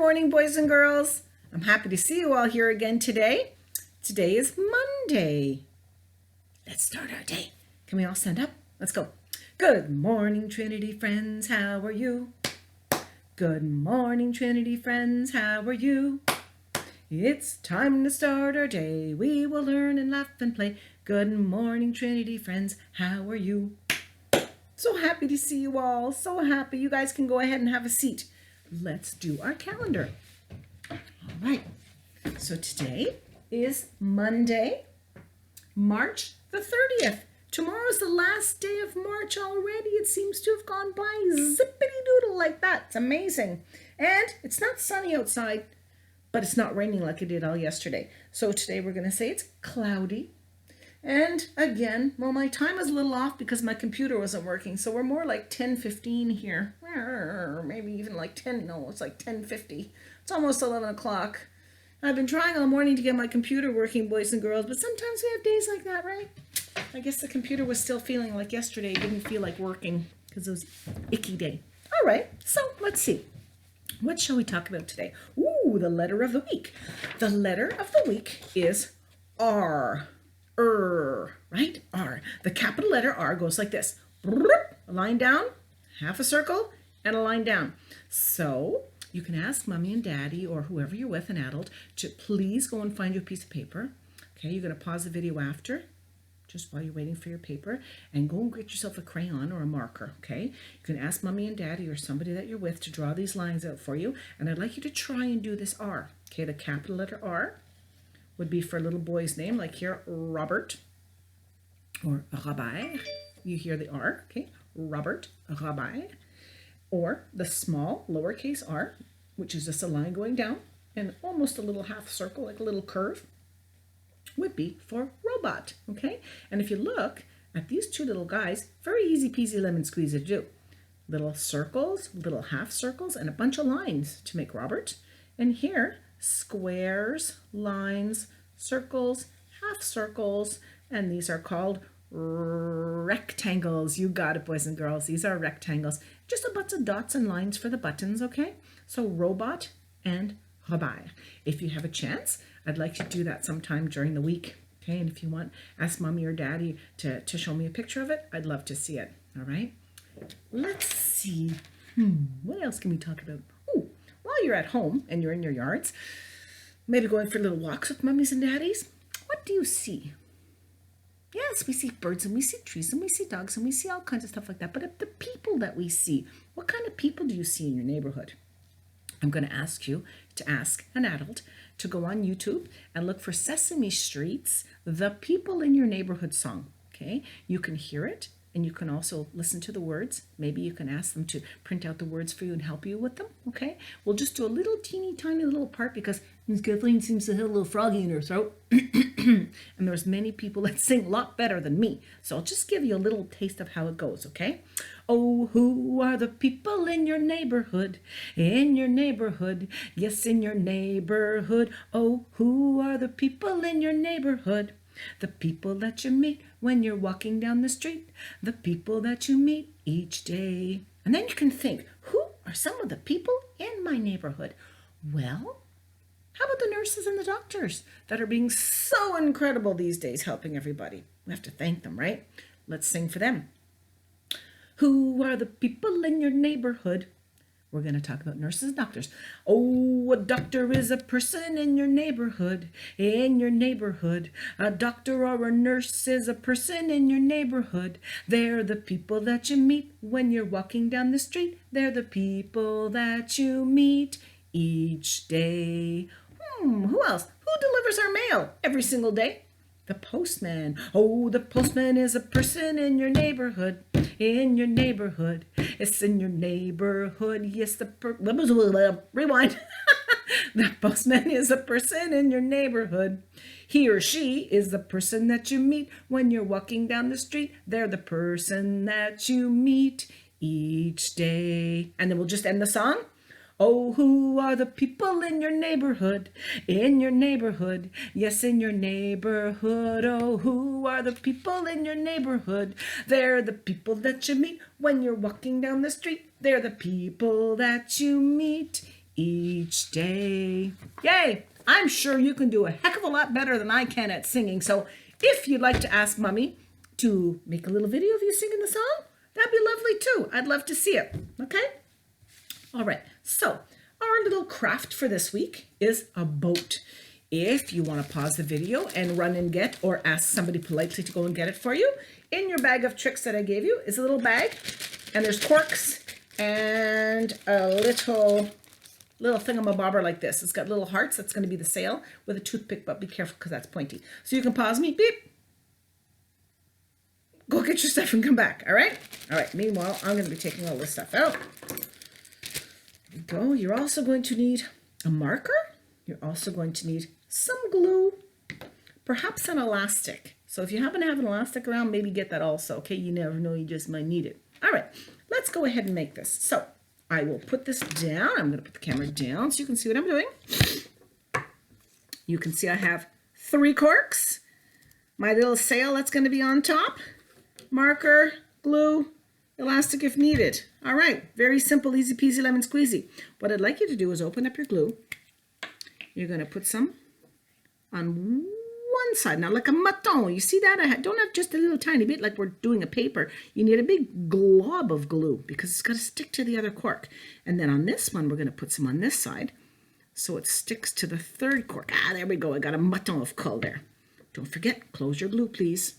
morning, boys and girls. I'm happy to see you all here again today. Today is Monday. Let's start our day. Can we all stand up? Let's go. Good morning, Trinity friends. How are you? Good morning, Trinity friends. How are you? It's time to start our day. We will learn and laugh and play. Good morning, Trinity friends. How are you? So happy to see you all. So happy. You guys can go ahead and have a seat. Let's do our calendar. All right. So today is Monday, March the 30th. Tomorrow's the last day of March already. It seems to have gone by zippity-doodle like that. It's amazing. And it's not sunny outside, but it's not raining like it did all yesterday. So today we're going to say it's cloudy. And again, well, my time is a little off because my computer wasn't working. So we're more like 10:15 here. Maybe even like 10. No, it's like 10:50. It's almost 11 o'clock. I've been trying all morning to get my computer working, boys and girls, but sometimes we have days like that, right? I guess the computer was still feeling like yesterday. It didn't feel like working because it was icky day. All right, so let's see. What shall we talk about today? Ooh, the letter of the week. The letter of the week is R. Right? R. The capital letter R goes like this. A line down, half a circle, and a line down. So you can ask mommy and daddy or whoever you're with, an adult, to please go and find you a piece of paper. Okay, you're going to pause the video after, just while you're waiting for your paper, and go and get yourself a crayon or a marker, okay? You can ask mommy and daddy or somebody that you're with to draw these lines out for you, and I'd like you to try and do this R. Okay, the capital letter R would be for a little boy's name, like here, Robert, or Rabbi. You hear the R, okay? Robert, Rabbi. Or the small lowercase r, which is just a line going down, and almost a little half circle, like a little curve, would be for robot, okay? And if you look at these two little guys, very easy peasy lemon squeezy to do. Little circles, little half circles, and a bunch of lines to make Robert. And here, squares, lines, circles, half circles, and these are called rectangles. You got it, boys and girls. These are rectangles. Just a bunch of dots and lines for the buttons, okay? So robot and rabbi. If you have a chance, I'd like you to do that sometime during the week, okay? And if you want, ask mommy or daddy to show me a picture of it. I'd love to see it, all right? Let's see. What else can we talk about? Oh, while you're at home and you're in your yards, maybe going for little walks with mummies and daddies, what do you see? Yes, we see birds and we see trees and we see dogs and we see all kinds of stuff like that. But the people that we see, what kind of people do you see in your neighborhood? I'm going to ask you to ask an adult to go on YouTube and look for Sesame Street's The People in Your Neighborhood song. Okay, you can hear it and you can also listen to the words. Maybe you can ask them to print out the words for you and help you with them. Okay, we'll just do a little teeny tiny little part because Miss Kathleen seems to have a little froggy in her throat. And there's many people that sing a lot better than me. So I'll just give you a little taste of how it goes, okay? Oh, who are the people in your neighborhood? In your neighborhood, yes, in your neighborhood. Oh, who are the people in your neighborhood? The people that you meet when you're walking down the street. The people that you meet each day. And then you can think, who are some of the people in my neighborhood? Well, how about the nurses and the doctors that are being so incredible these days helping everybody? We have to thank them, right? Let's sing for them. Who are the people in your neighborhood? We're going to talk about nurses and doctors. Oh, a doctor is a person in your neighborhood. In your neighborhood. A doctor or a nurse is a person in your neighborhood. They're the people that you meet when you're walking down the street. They're the people that you meet each day. Who else? Who delivers our mail every single day? The postman. Oh, the postman is a person in your neighborhood. In your neighborhood. It's in your neighborhood. Yes, rewind. The postman is a person in your neighborhood. He or she is the person that you meet when you're walking down the street. They're the person that you meet each day. And then we'll just end the song. Oh, who are the people in your neighborhood? In your neighborhood, yes, in your neighborhood. Oh, who are the people in your neighborhood? They're the people that you meet when you're walking down the street. They're the people that you meet each day. Yay! I'm sure you can do a heck of a lot better than I can at singing. So if you'd like to ask Mommy to make a little video of you singing the song, that'd be lovely too. I'd love to see it. Okay? All right. So our little craft for this week is a boat. If you want to pause the video and run and get, or ask somebody politely to go and get it for you, in your bag of tricks that I gave you is a little bag, and there's corks and a little thingamabobber like this. It's got little hearts. That's going to be the sail with a toothpick, but be careful because that's pointy. So you can pause me. Beep. Go get your stuff and come back. All right? All right. Meanwhile, I'm going to be taking all this stuff out. There we go. You're also going to need a marker. You're also going to need some glue, perhaps an elastic. So if you happen to have an elastic around, maybe get that also. Okay? You never know. You just might need it. All right. Let's go ahead and make this. So I will put this down. I'm going to put the camera down so you can see what I'm doing. You can see I have 3 corks. My little sail that's going to be on top. Marker, glue, elastic if needed. All right. Very simple, easy peasy, lemon squeezy. What I'd like you to do is open up your glue. You're going to put some on one side. Now, like a maton. You see that? I don't have just a little tiny bit like we're doing a paper. You need a big glob of glue because it's got to stick to the other cork. And then on this one, we're going to put some on this side so it sticks to the 3rd cork. Ah, there we go. I got a maton of coal there. Don't forget, close your glue, please.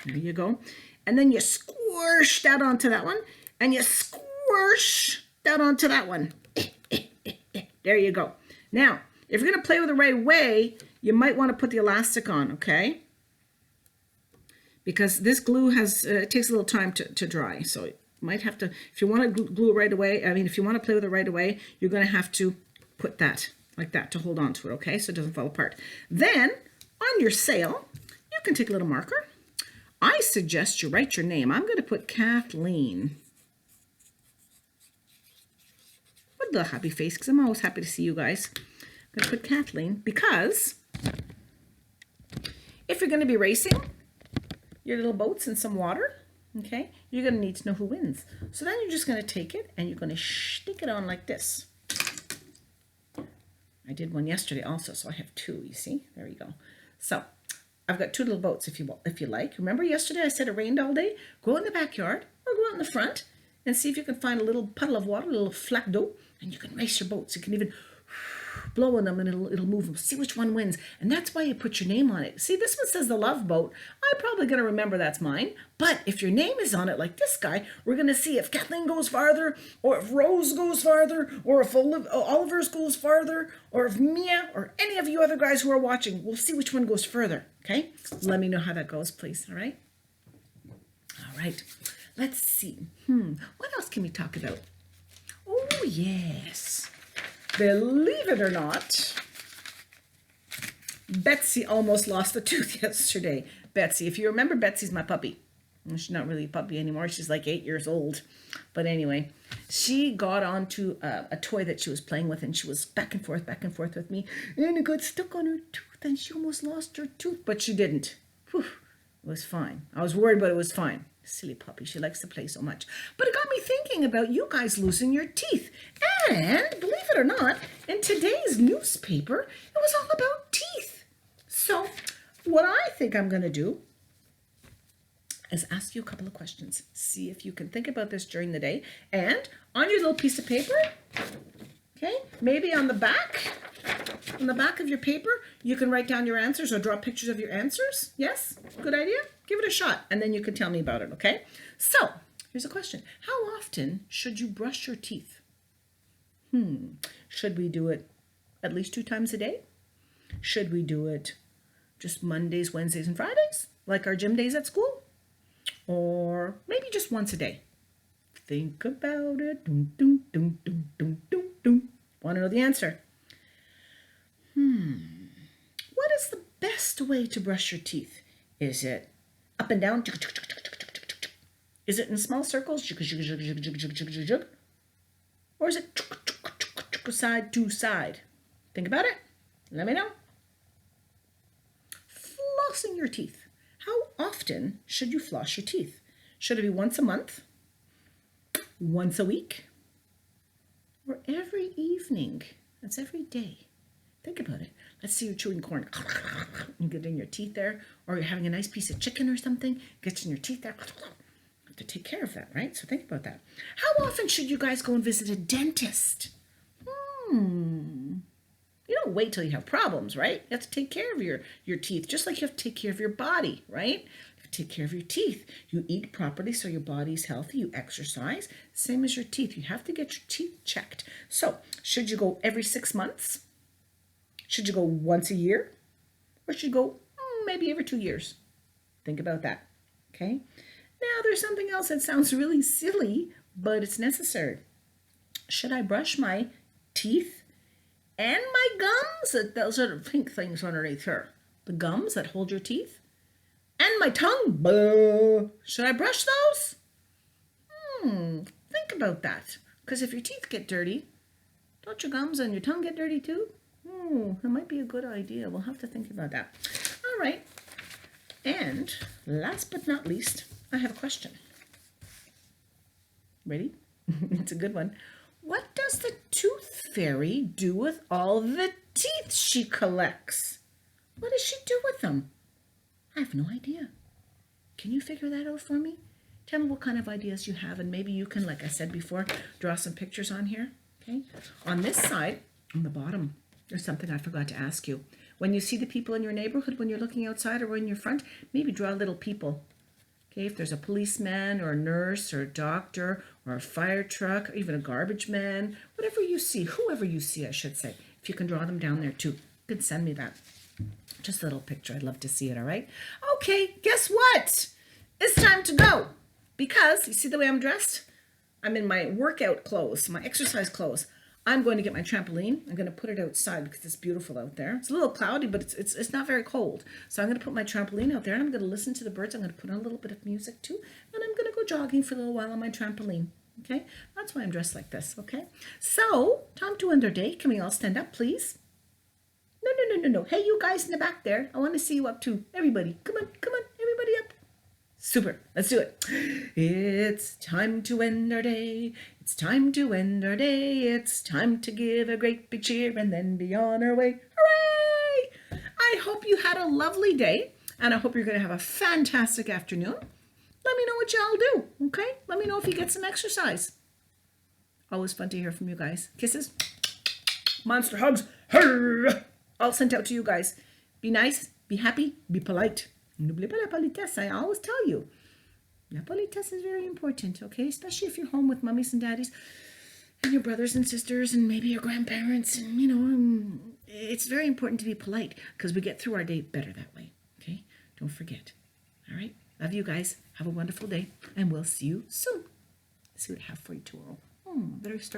There you go. And then you squish that onto that one. And you squish that onto that one. There you go. Now, if you're going to play with the right way, you might want to put the elastic on, okay? Because this glue has, it takes a little time to dry. So you might have to, if you want to glue it right away, if you want to play with it right away, you're going to have to put that like that to hold on to it, okay? So it doesn't fall apart. Then, on your sail, you can take a little marker. I suggest you write your name. I'm going to put Kathleen. With a little happy face, because I'm always happy to see you guys. I'm going to put Kathleen because if you're going to be racing your little boats in some water, okay, you're going to need to know who wins. So then you're just going to take it and you're going to stick it on like this. I did one yesterday also, so I have 2, you see? There you go. So I've got 2 little boats if you like. Remember yesterday I said it rained all day? Go in the backyard or go out in the front and see if you can find a little puddle of water, a little flat d'eau, and you can race your boats. You can even blow on them and it'll move them. See which one wins. And that's why you put your name on it. See, this one says the Love Boat. I'm probably going to remember that's mine. But if your name is on it like this guy, we're going to see if Kathleen goes farther, or if Rose goes farther, or if Oliver's goes farther, or if Mia or any of you other guys who are watching, we'll see which one goes further. Okay? Let me know how that goes, please. All right? All right. Let's see. What else can we talk about? Oh, yes. Believe it or not, Betsy almost lost a tooth yesterday. Betsy, if you remember, Betsy's my puppy. She's not really a puppy anymore. She's like 8 years old. But anyway, she got onto a toy that she was playing with, and she was back and forth with me. And it got stuck on her tooth, and she almost lost her tooth. But she didn't. Whew, it was fine. I was worried, but it was fine. Silly puppy. She likes to play so much. But it got me thinking about you guys losing your teeth. And believe it or not, in today's newspaper, it was all about teeth. So what I think I'm going to do is ask you a couple of questions. See if you can think about this during the day. And on your little piece of paper, okay, maybe on the back of your paper, you can write down your answers or draw pictures of your answers. Yes? Good idea? Give it a shot, and then you can tell me about it, okay? So, here's a question. How often should you brush your teeth? Should we do it at least 2 times a day? Should we do it just Mondays, Wednesdays, and Fridays, like our gym days at school? Or maybe just once a day? Think about it. Want to know the answer? What is the best way to brush your teeth? Is it up and down? Is it in small circles? Or is it side to side? Think about it. Let me know. Flossing your teeth. How often should you floss your teeth? Should it be once a month? Once a week? Or every evening? That's every day. Think about it. Let's say you're chewing corn. You get it in your teeth there, or you're having a nice piece of chicken or something, gets in your teeth there. You have to take care of that, right? So think about that. How often should you guys go and visit a dentist? You don't wait till you have problems, right? You have to take care of your teeth, just like you have to take care of your body, right? You have to take care of your teeth. You eat properly so your body's healthy. You exercise. Same as your teeth. You have to get your teeth checked. So, should you go every 6 months? Should you go once a year? Or should you go maybe every 2 years? Think about that, okay? Now, there's something else that sounds really silly, but it's necessary. Should I brush my teeth and my gums? Those are the pink things underneath here. The gums that hold your teeth. And my tongue. Should I brush those? Think about that. Because if your teeth get dirty, don't your gums and your tongue get dirty too? That might be a good idea. We'll have to think about that. All right. And last but not least, I have a question. Ready? It's a good one. What does the tooth fairy do with all the teeth she collects? What does she do with them? I have no idea. Can you figure that out for me? Tell me what kind of ideas you have, and maybe you can, like I said before, draw some pictures on here. Okay. On this side, on the bottom, there's something I forgot to ask you. When you see the people in your neighborhood, when you're looking outside or in your front, maybe draw little people. Okay, if there's a policeman or a nurse or a doctor or a fire truck, or even a garbage man, whatever you see, whoever you see, I should say, if you can draw them down there too, you can send me that. Just a little picture. I'd love to see it, all right? Okay, guess what? It's time to go. Because, you see the way I'm dressed? I'm in my workout clothes, my exercise clothes. I'm going to get my trampoline. I'm going to put it outside because it's beautiful out there. It's a little cloudy, but it's not very cold. So I'm going to put my trampoline out there, and I'm going to listen to the birds. I'm going to put on a little bit of music too, and I'm going to go jogging for a little while on my trampoline. Okay? That's why I'm dressed like this, okay? So, time to end our day. Can we all stand up, please? No. Hey, you guys in the back there. I want to see you up too. Everybody, come on, everybody up. Super. Let's do it. It's time to end our day. It's time to end our day. It's time to give a great big cheer and then be on our way. Hooray! I hope you had a lovely day, and I hope you're going to have a fantastic afternoon. Let me know what y'all do, okay? Let me know if you get some exercise. Always fun to hear from you guys. Kisses. Monster hugs. All sent out to you guys. Be nice, be happy, be polite. N'oubliez pas la politesse, I always tell you. La politesse is very important, okay? Especially if you're home with mummies and daddies and your brothers and sisters and maybe your grandparents. And, it's very important to be polite because we get through our day better that way, okay? Don't forget. All right? Love you guys. Have a wonderful day, and we'll see you soon. Let's see what I have for you tomorrow. Better start.